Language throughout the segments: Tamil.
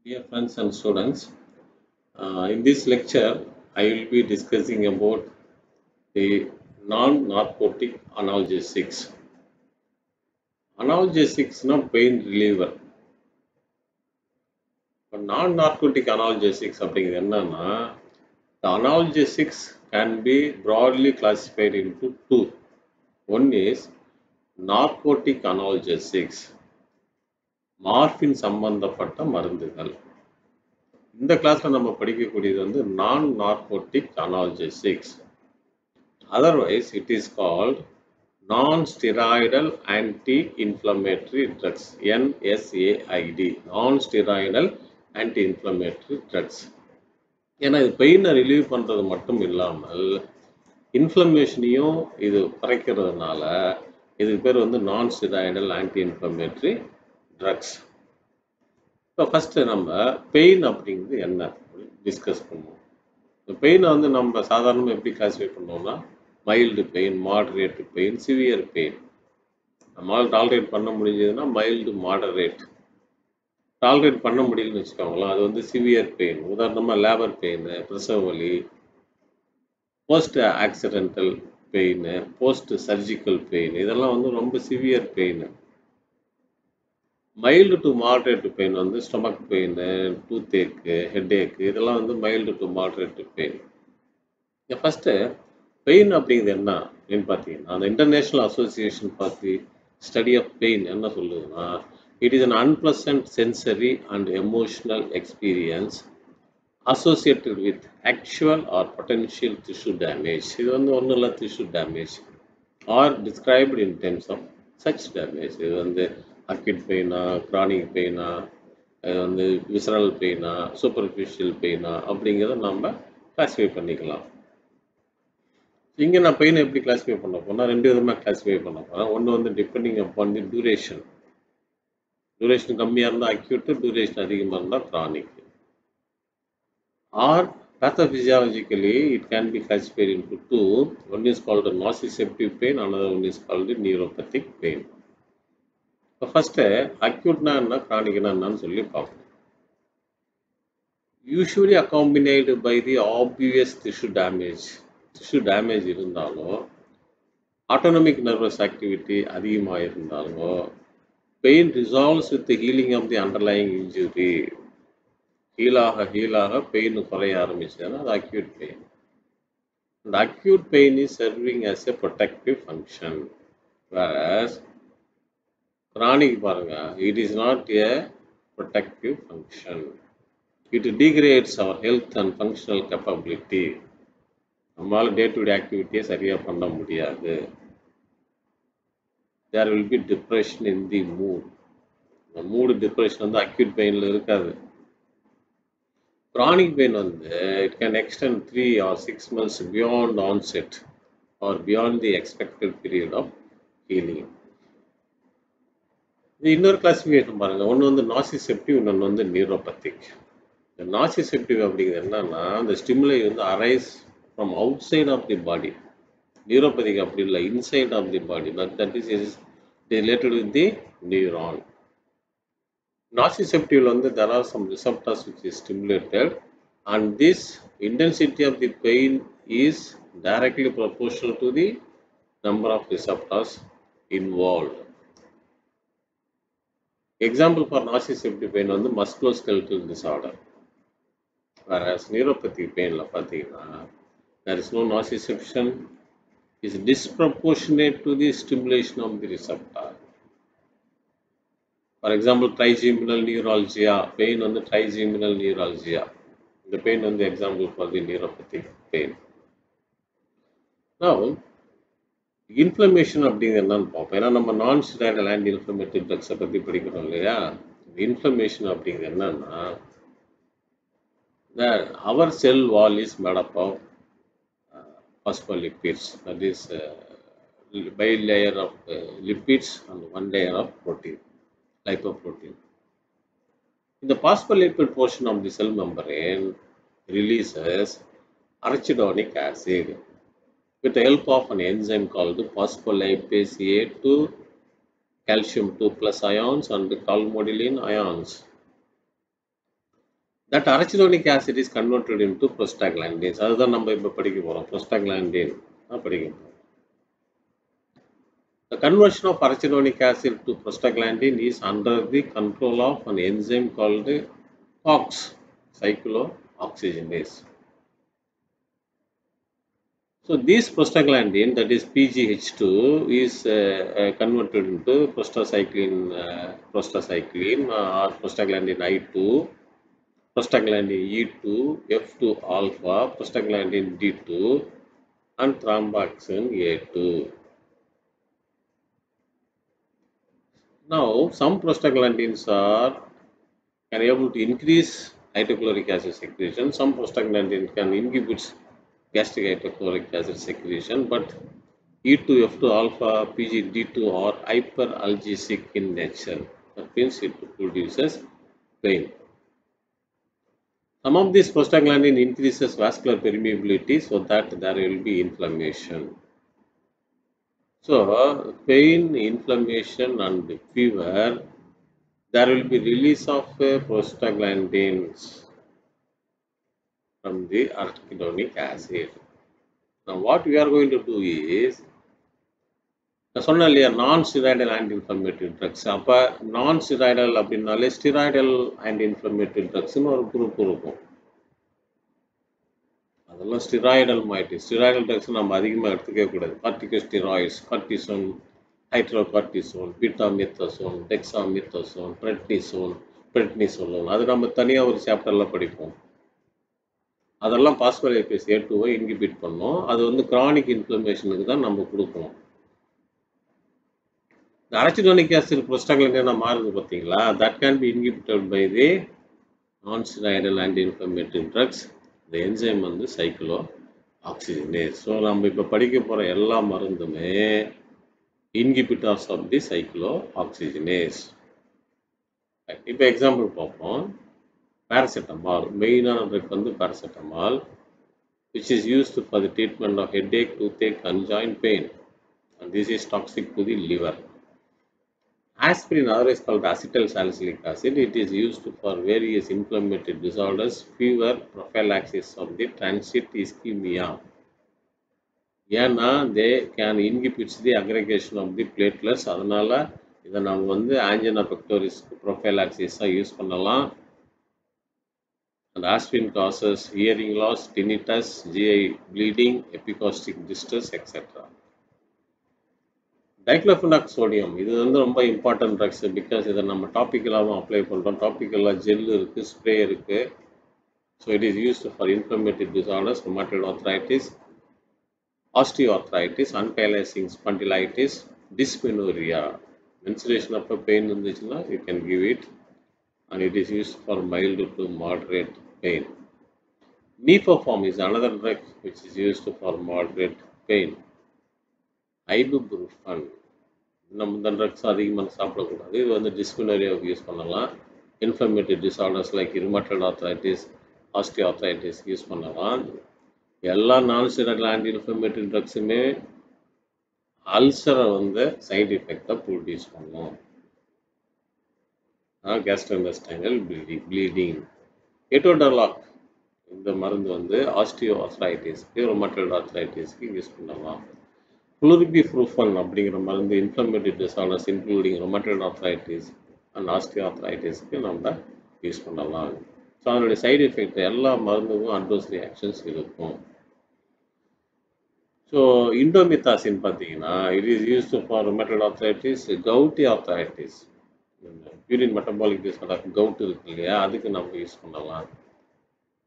Dear friends and students, in this lecture, I will be discussing about the non-narcotic analgesics. Analgesics na pain reliever. But non-narcotic analgesics அப்படிங்கிறது என்னன்னா, the analgesics can be broadly classified into two. One is narcotic analgesics. மார்பின் சம்பந்தப்பட்ட மருந்துகள். இந்த கிளாஸ்ல நம்ம படிக்கக்கூடியது வந்து non narcotic analgesics. Otherwise it is called non steroidal anti inflammatory drugs, NSAID, non steroidal anti inflammatory drugs. ஏன்னா இது பெயினை ரிலீவ் பண்ணுறது மட்டும் இல்லாமல் இன்ஃப்ளமேஷனையும் இது குறைக்கிறதுனால இதுக்கு பேர் வந்து நான் ஸ்டெராய்டல் ஆன்டி இன்ஃப்ளமேட்டரி ட்ரக்ஸ். இப்போ ஃபஸ்ட்டு நம்ம பெயின் அப்படிங்கிறது என்ன டிஸ்கஸ் பண்ணுவோம். இந்த பெயினை வந்து நம்ம சாதாரணமாக எப்படி கிளாஸிஃபை பண்ணுவோம்னா mild pain, moderate pain, severe pain. நம்மளால் டாலரேட் பண்ண முடிஞ்சதுன்னா மைல்டு, மாடரேட். டாலரேட் பண்ண முடியலன்னு வச்சுக்கோங்களேன், அது வந்து சிவியர் பெயின். உதாரணமாக லேபர் பெயின், பிரசவ வலி, post accidental pain, post surgical pain, இதெல்லாம் வந்து ரொம்ப severe pain. Mild to moderate pain வந்து stomach pain, toothache, headache, இதெல்லாம் வந்து mild to moderate pain. First pain அப்படிங்கிறது என்ன அப்படின்னு பார்த்தீங்கன்னா, அந்த international association for the study of pain என்ன சொல்லுதுன்னா, it is an unpleasant sensory and emotional experience associated with actual or potential tissue damage. இது வந்து ஒன்றும் இல்லை, tissue damage are described in terms of such damage. இது வந்து அக்யூட் பெயினா, க்ரானிக் பெயினா, அது வந்து விசரல் பெயினா, சூப்பர்ஃபிஷியல் பெயினா அப்படிங்கிறத நம்ம கிளாஸிஃபை பண்ணிக்கலாம். இங்கே நான் பெயினை எப்படி கிளாஸிஃபை பண்ண போனால் ரெண்டு விதமாக கிளாஸிஃபை பண்ண போகிறேன். ஒன்று வந்து depending upon the duration. Duration கம்மியாக இருந்தால் அக்யூட்டு, டியூரேஷன் அதிகமாக இருந்தால் chronic. Or pathophysiologically it can be classified into two. One is called nociceptive pain, another one is called neuropathic pain. இப்போ ஃபஸ்ட்டு அக்யூட்னா என்ன, க்ரானிக்னா என்னன்னு சொல்லி பார்ப்போம். Usually accompanied by the obvious tissue damage. Tissue damage இருந்தாலோ, ஆட்டோனமிக் நர்வஸ் ஆக்டிவிட்டி அதிகமாக இருந்தாலோ, pain resolves with healing of the underlying injury. ஹீலாக பெயின் குறைய ஆரம்பிச்சதுன்னா அது அக்யூட் பெயின். அந்த acute pain is serving as a protective function. Whereas chronic பாருங்க, it is not a protective function. It degrades our health and functional capability. நம்மளால டே டு டே ஆக்டிவிட்டியை சரியாக பண்ண முடியாது. There will be depression in the mood. இந்த மூடு டிப்ரெஷன் வந்து அக்யூட் பெயினில் இருக்காது. க்ரானிக் பெயின் வந்து it can extend 3 or 6 months beyond onset or beyond the expected period of healing. இது இன்னொரு கிளாசிஃபிகேஷன் பாருங்கள். ஒன்று வந்து நாசிசெப்டிவ், இன்னொன்று வந்து நியூரோபத்திக். இந்த நாசிசெப்டிவ் அப்படிங்கிறது என்னன்னா, அந்த ஸ்டிமுலை வந்து arise from outside of the body. Neuropathic அப்படி இல்லை, inside of the body, but that is related with the neuron. Nociceptive வந்து there are some receptors which is stimulated and this intensity of the pain is directly proportional to the number of receptors involved. Example for nociceptive pain வந்து musculoskeletal disorder. Whereas neuropathic painல பார்த்தீங்கன்னா there is no nociception, is disproportionate to the stimulation of the receptor. For example, trigeminal neuralgia, pain on the trigeminal neuralgia. The pain on the example for the neuropathic pain. Now, inflammation அப்படிங்கிறது என்னன்னு பார்ப்போம். ஏன்னா நம்ம நான் ஸ்டெராய்டல் ஆன்டி இன்ஃப்ளமேட்டரி ட்ரக்ஸை பற்றி படிக்கிறோம் இல்லையா. இன்ஃப்ளமேஷன் அப்படிங்கிறது என்னன்னா, our cell wall is made up of phospholipids, that is bilayer of lipids and one layer of protein, lipoprotein. The phospholipid portion of the cell membrane releases arachidonic acid with the help of an enzyme called phospholipase A2 calcium 2+ ions and calmodulin ions. That arachidonic acid is converted into prostaglandins. அதுதான் நம்ம இப்போ படிக்க போகிறோம். Prostaglandin தான் படிக்க போகிறோம். The conversion of arachidonic acid to prostaglandin is under the control of an enzyme called COX, cyclooxygenase. So this prostaglandin, that is PGH2, is converted into prostacyclin or prostaglandin I2, prostaglandin E2, F2 alpha, prostaglandin D2, and thromboxane A2. Now, some prostaglandins can able to increase hydrochloric acid secretion. Some prostaglandin can inhibit gastric hydrochloric acid secretion, but E2, F2 alpha, PGD2 are hyperalgesic in nature. That means it produces pain. Some of these prostaglandin increases vascular permeability so that there will be inflammation. So, pain, inflammation and fever, there will be release of prostaglandins from the arachidonic acid. Now, what we are going to do is, சொன்ன இல்லையா non-steroidal anti-inflammatory drugs. அப்போ non-steroidal அப்படின்னாலே steroidal anti-inflammatory drugsனு ஒரு குரூப் இருக்கும். அதெல்லாம் ஸ்டிராய்டல் மாயிட்டு ஸ்டிராய்டல் ட்ரக்ஸ் நம்ம அதிகமாக எடுத்துக்கவே கூடாது. Corticosteroids, cortisone, hydrocortisone, பீட்டாமெத்தசோன், dexamethasone, prednisolone, அது நம்ம தனியாக ஒரு சாப்டரில் படிப்போம். அதெல்லாம் பாஸ்போலிபிடேஸ் A2-வை இன்ஹிபிட் பண்ணோம். அது வந்து கிரானிக் இன்ஃப்ளமேஷனுக்கு தான் நம்ம கொடுக்கணும். இந்த அரச்சிடோனிக் ஆசிட் புரோஸ்டாக்லாண்டினா மாறுது பார்த்தீங்களா, that can be inhibited by the non steroidal anti inflammatory drugs. இந்த என்சைம் வந்து சைக்ளோ ஆக்சிஜனேஸ். ஸோ நம்ம இப்போ படிக்க போகிற எல்லா மருந்துமே inhibitors of the cyclooxygenase. இப்போ எக்ஸாம்பிள் பார்ப்போம். பேராசிட்டமால், மெயினான ட்ரக் வந்து paracetamol, which is used for the treatment of headache, toothache and joint pain, and this is toxic to the liver. Aspirin, otherwise called acetylsalicylic acid, it is used for various inflammatory disorders, fever, prophylaxis of the transit ischemia. ஏன்னா they can inhibit the aggregation of the platelets. அதனால இதை நம்ம வந்து angina pectoris prophylaxis-ஆ யூஸ் பண்ணலாம். And aspirin causes hearing loss, tinnitus, GI bleeding, epigastric distress, etc. Diclofenac sodium, இது வந்து ரொம்ப இம்பார்ட்டன்ட் ட்ரக்ஸ். பிகாஸ் இதை நம்ம டாப்பிக்கலாகவும் அப்ளை பண்ணுறோம். டாப்பிக்கலாக ஜெல் இருக்குது, ஸ்ப்ரே இருக்குது. So it is used for inflammatory disorders, rheumatoid arthritis, osteoarthritis, ankylosing spondylitis, dysmenorrhea. Menstruation அப்போ பெயின் இருந்துச்சுன்னா you can give it. And it is used for mild to moderate pain. Nepoform is another drug which is used for moderate pain. Ibuprofen, நம்ம இந்த ட்ரக்ஸ் அதிகமாக சாப்பிடக்கூடாது. இது வந்து டிஸ்மெனோரியாவுக்கு யூஸ் பண்ணலாம். Inflammatory disorders like rheumatoid arthritis, osteoarthritis use பண்ணலாம். எல்லா நான்-ஸ்டெராய்டல் ஆன்டி இன்ஃப்ளமேட்டரி ட்ரக்ஸுமே அல்சரை வந்து சைடு எஃபெக்டாக ப்ரொடியூஸ் பண்ணும். கேஸ்ட்ரோஇன்டெஸ்டைனல் ப்ளீடிங். எட்டோடர்லாக், இந்த மருந்து வந்து ஆஸ்டியோஆர்த்ரைட்டிஸ்க்கு, ருமேட்டட் ஆர்த்ரைட்டிஸ்க்கு யூஸ் பண்ணலாம். குளோரிபிப்ரூஃபன் அப்படிங்கிற மருந்து inflammatory disorders including rheumatoid arthritis and ஆஸ்டியோஆர்த்ரைட்டிஸ்க்கு நம்ம யூஸ் பண்ணலாம். ஸோ அதனுடைய சைடு எஃபெக்ட் எல்லா மருந்துக்கும் அட்வர்ஸ் ரியாக்ஷன்ஸ் இருக்கும். ஸோ இண்டோமித்தாசின் பார்த்தீங்கன்னா it is used for rheumatoid arthritis, gouty arthritis, urine metabolic disorder, gout இருக்கு இல்லையா, அதுக்கு நம்ம யூஸ் பண்ணலாம்.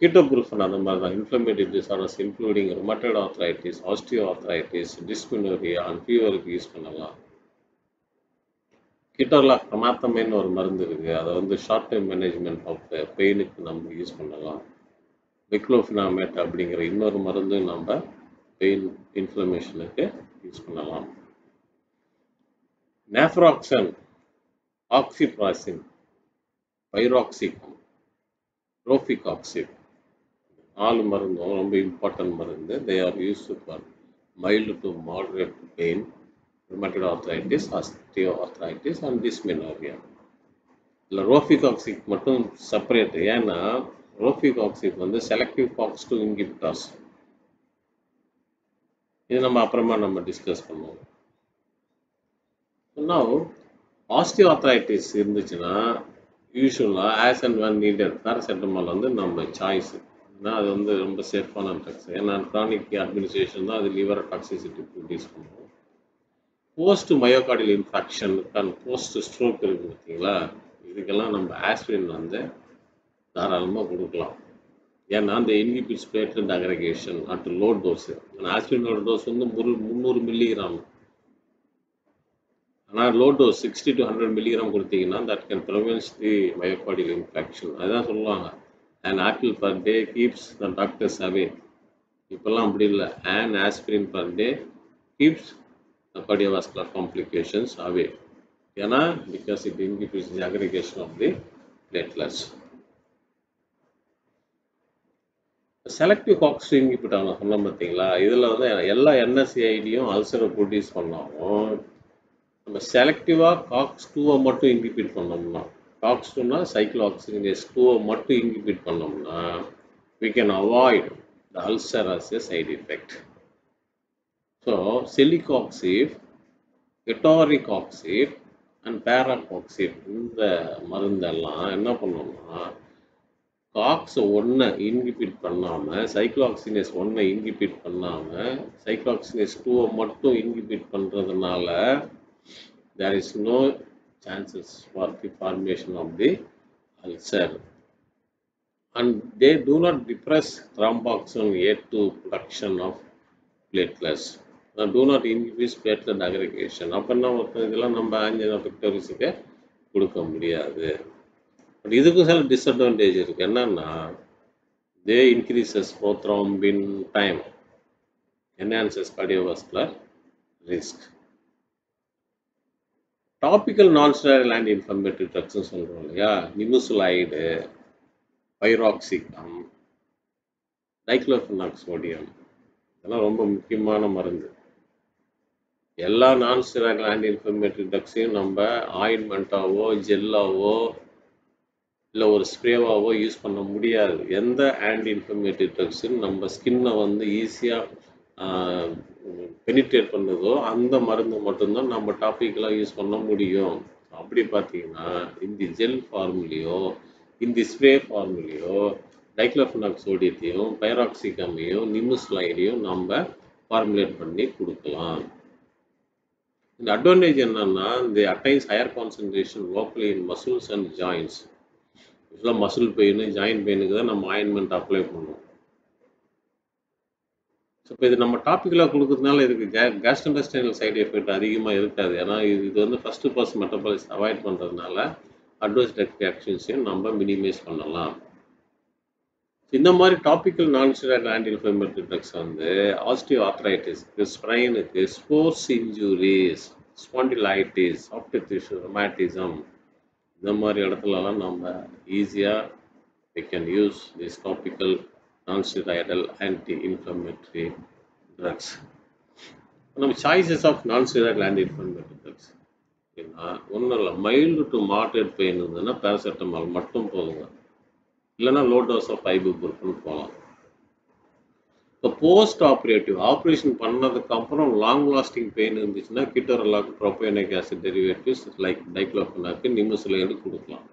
கீட்டோப்ரூஃபன் அந்த மாதிரி தான், inflammatory disorders including rheumatoid arthritis, osteoarthritis, dysmenorrhea and ஃபீவருக்கு யூஸ் பண்ணலாம். கீட்டோர்லாக் பிரமாத்தமைன்னு ஒரு மருந்து இருக்குது, அதை வந்து ஷார்ட் டைம் மேனேஜ்மெண்ட் ஆஃப் பெயினுக்கு நம்ம யூஸ் பண்ணலாம். டிக்ளோஃபினாமேட் அப்படிங்கிற இன்னொரு மருந்து நம்ம பெயின் இன்ஃப்ளமேஷனுக்கு யூஸ் பண்ணலாம். நேஃப்ராக்சன், ஆக்சிப்ராசின், பைராக்சிகம், ரோஃபிகாக்சிப், 4 மருந்தும் ரொம்ப இம்பார்ட்டன்ட் மருந்து. They are used for mild to moderate pain, rheumatoid arthritis, osteoarthritis and dysmenorrhea. இல்லை ரோஃபிகாக்சிக் மட்டும் செப்பரேட். ஏன்னா ரோஃபிகாக்சிப் வந்து செலக்டிவ் COX-2 இன்ஹிபிட்டர்ஸ். இது நம்ம அப்புறமா டிஸ்கஸ் பண்ணுவோம். Now, osteoarthritis இருந்துச்சுன்னா யூஸ்வலாக as and when needed paracetamol வந்து நம்ம சாய்ஸ். ஏன்னா அது வந்து ரொம்ப சேஃபான ட்ரக்ஸ். ஏன்னா க்ரானிக் அட்மினிஸ்ட்ரேஷன் தான் அது லிவர் டாக்ஸிசிட்டி ப்ரொடியூஸ் பண்ணுவோம். Post myocardial infection and post stroke இருக்குது பார்த்தீங்களா, இதுக்கெல்லாம் நம்ம ஆஸ்பிரின் வந்து தாராளமாக கொடுக்கலாம். ஏன்னா அந்த inhibits platelet aggregation at low dose. ஆஸ்பிரினோட டோஸ் வந்து 300 மில்லிகிராம். ஆனால் லோ டோஸ் 60 to 100 மில்லிகிராம் கொடுத்தீங்கன்னா that can prevent the myocardial infection. அதுதான் சொல்லுவாங்க, an apple per day keeps the doctors away. இப்போல்லாம் அப்படி இல்லை, an aspirin per day keeps the cardiovascular complications away. ஏன்னா because it inhibits the aggregation of the platelets. Selective COX-2 inhibitor நான் சொன்னோம் பார்த்தீங்களா, இதில் வந்து எல்லா NSAIDயும் அல்சரை ப்ரொடியூஸ் பண்ணாலும் நம்ம செலக்டிவாக COX-2 மட்டும் இன்ஹிபிட் பண்ணோம்னா, COX-2னா சைக்ளோஆக்சிஜனேஸ் 2 மட்டும் இன்ஹிபிட் பண்ணோம்னா we can avoid the ulcer as a side effect. So celecoxib, etoricoxib and paracoxib இந்த மருந்தெல்லாம் என்ன பண்ணோம்னா COX-1 இன்ஹிபிட் பண்ணாமல் சைக்ளோஆக்சிஜனேஸ் 1 இன்ஹிபிட் பண்ணாமல் சைக்ளோஆக்சிஜனேஸ் 2 மட்டும் இன்ஹிபிட் பண்ணுறதுனால there is no chances for the formation of the ulcer, and they do not depress thromboxane A2 production of platelets, do not increase platelet aggregation. அப்போனா இதெல்லாம் நம்ம ஆஞ்சினா பிக்டோரிஸுக்கு கொடுக்க முடியாது. பட் இதுக்கு சில டிஸ்அட்வான்டேஜ் இருக்குது. என்னன்னா they increases prothrombin time, enhances cardiovascular risk. Topical nonsteroidal anti inflammatory ட்ரக்ஸ்னு சொல்கிறோம் இல்லையா, நிமுசுலைடு, பைராக்சிகம், டைக்ளோஃபெனாக் சோடியம், இதெல்லாம் ரொம்ப முக்கியமான மருந்து. எல்லா நான்ஸ்டெராய்டல் ஆன்டி இன்ஃப்ளமேட்டரி ட்ரக்ஸையும் நம்ம ஆயின்மெண்ட்டாவோ ஜெல்லாவோ இல்லை ஒரு ஸ்ப்ரேவாவோ யூஸ் பண்ண முடியாது. எந்த ஆன்டி இன்ஃப்ளமேட்டரி ட்ரக்ஸுன்னு நம்ம ஸ்கின்னை வந்து ஈஸியாக பெனிட்ரேட் பண்ணுதோ அந்த மருந்து மட்டும்தான் நம்ம டாப்பிக்கெலாம் யூஸ் பண்ண முடியும். அப்படி பார்த்தீங்கன்னா இந்த ஜெல் ஃபார்முலையோ இந்த ஸ்ப்ரே ஃபார்முலையோ டைக்ளோஃபெனாக் சோடியத்தையும் பைராக்சிகமையும் நிமுசுலைடையும் நம்ம ஃபார்முலேட் பண்ணி கொடுக்கலாம். இந்த அட்வான்டேஜ் என்னன்னா இந்த attains higher concentration locally in muscles and joints. யூஸ்வலாக மசில் பெயின் ஜாயின்ட் பெயினுக்கு தான் நம்ம ஆயின்மெண்ட் அப்ளை பண்ணுவோம். ஸோ இப்போ இது நம்ம டாப்பிக்கலாக கொடுக்கறதுனால இதுக்கு கேஸ்ட்ரோஇன்டெஸ்டைனல் சைடு எஃபெக்ட் அதிகமாக இருக்காது. ஏன்னா இது வந்து ஃபஸ்ட்டு பர்ஸ் மெட்டபாலிஸ் அவாய்ட் பண்ணுறதுனால அட்வர்ஸ் ரியாக்ஷன்ஸையும் நம்ம மினிமைஸ் பண்ணலாம். இந்த மாதிரி topical nonsteroidal anti inflammatory drugs வந்து ஆஸ்டியோஆர்த்ரைட்டிஸ்க்கு, ஸ்ப்ரைனுக்கு, sports injuries, spondylitis, soft tissue rheumatism, இந்த மாதிரி இடத்துலலாம் நம்ம ஈஸியாக we can use these topical non-steroidal anti-inflammatory drugs. நம்ம choices of non-steroidal anti-inflammatory drugs அப்படின்னா ஒன்றும் இல்லை, மைல்டு டு மாடரேட் பெயின் இருந்ததுன்னா பேராசிட்டமால் மட்டும் போதுங்க, இல்லைன்னா லோ டோஸ் ஆஃப் ஐபுப்ரோஃபன் போகலாம். இப்போ போஸ்ட் ஆப்ரேட்டிவ் ஆப்ரேஷன் பண்ணதுக்கப்புறம் லாங் லாஸ்டிங் பெயின் இருந்துச்சுன்னா ketorolac, propionic acid derivatives like diclofenac, nimesulide கொடுக்கலாம்.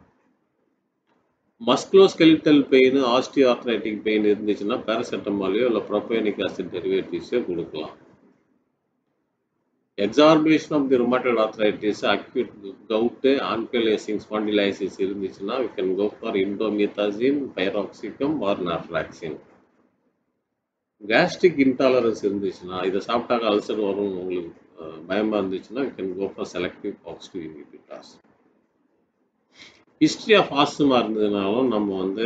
மஸ்குலோஸ்கெலிட்டல் பெயின், ஆஸ்டியோஆர்த்ரைட்டிக் பெயின் இருந்துச்சுன்னா பேராசிட்டமாலையோ இல்லை ப்ரோபயோனிக் ஆசிட் டெரிவேட்டிவ்ஸோ கொடுக்கலாம். Exacerbation of the rheumatoid arthritis, acute gout, ankylosing spondylosis இருந்துச்சுன்னா we can go for indomethacin, piroxicam or naproxen. Gastric intolerance இருந்துச்சுன்னா இதை சாப்பிட்டாக்க அல்சர் வரும் உங்களுக்கு பயமாக இருந்துச்சுன்னா we can go for selective COX-2 inhibitors. History of asthma இருந்ததுனாலும் நம்ம வந்து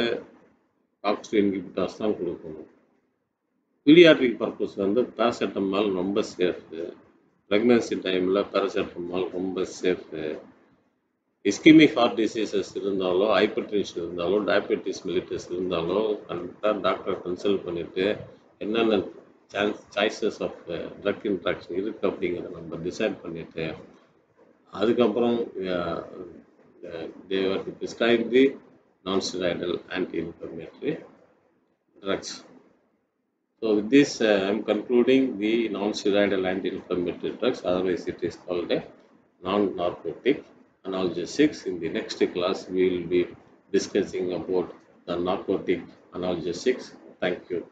COX-2 inhibitors தான் கொடுக்கணும். பீடியாட்ரிக் பர்பஸ் வந்து பேராசிட்டமால் ரொம்ப சேஃபு. ப்ரெக்னன்சி டைமில் பேராசிட்டமால் ரொம்ப சேஃபு. இஸ்கிமிக் ஹார்ட் டிசீசஸ் இருந்தாலோ, ஹைப்பர் டென்ஷன் இருந்தாலோ, டயபெட்டிஸ் மெலிட்டஸ் இருந்தாலோ கரெக்டாக டாக்டரை கன்சல்ட் பண்ணிவிட்டு என்னென்ன சாய்ஸஸ் ஆஃப் ட்ரக் இன்ட்ராக்ஷன் இருக்குது அப்படிங்கிறத நம்ம டிசைட் பண்ணிவிட்டு அதுக்கப்புறம் they were to prescribe the non-steroidal anti-inflammatory drugs. So with this, I am concluding the non-steroidal anti-inflammatory drugs. Otherwise, it is called a non-narcotic analgesics. In the next class, we will be discussing about the narcotic analgesics. Thank you.